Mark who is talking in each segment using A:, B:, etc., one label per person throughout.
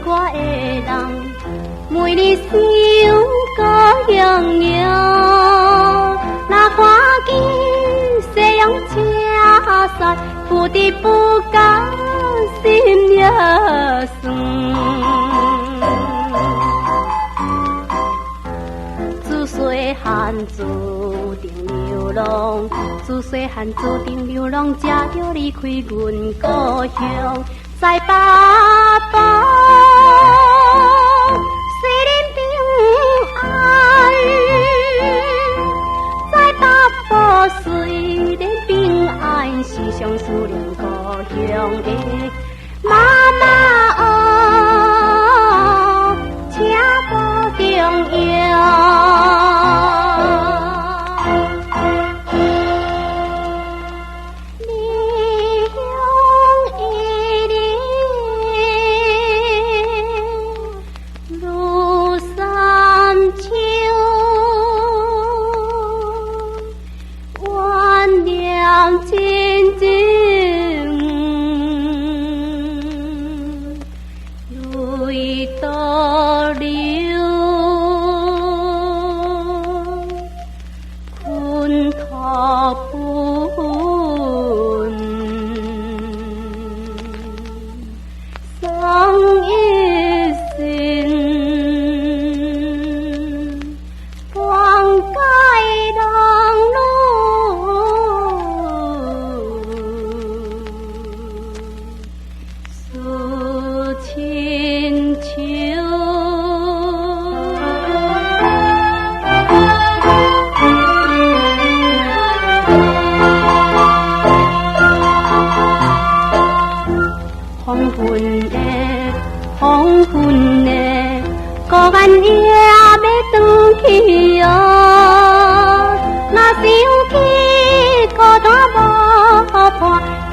A: 我的人，每日想高洋洋，那看见西洋车驶，不得不甘心也酸。自细汉注定流浪，自细汉注定流浪，才着离开阮故乡，在北方虽然平安，在北方虽然平安，时常思念故乡的妈妈哦，请保重要。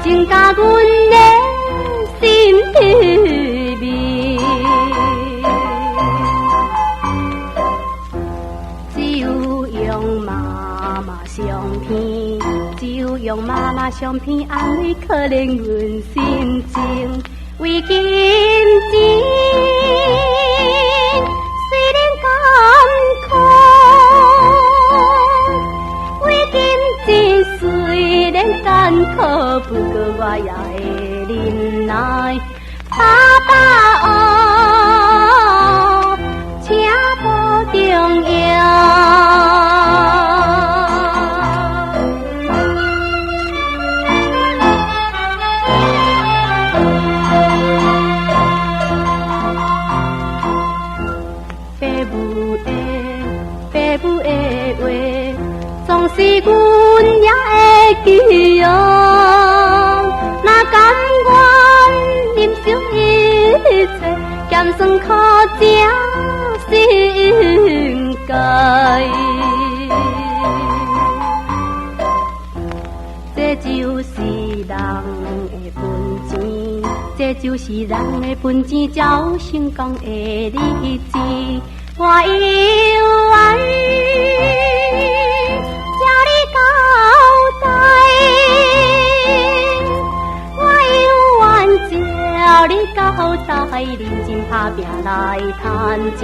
A: 增加阮的心滋味，只有用妈妈相片，只有用妈妈相片安慰可怜阮心情。为金钱虽然艰苦，为金钱虽然艰苦，不过我也会忍耐。爸爸哦，请保重要。父母的话，总是阮也会记哦。那甘愿忍受一切，咸酸苦正是应该。这就是人的本钱，这就是人的本钱，才有成功的日子。我有缘叫你交代，我有缘叫你交代，认真打拼来赚钱。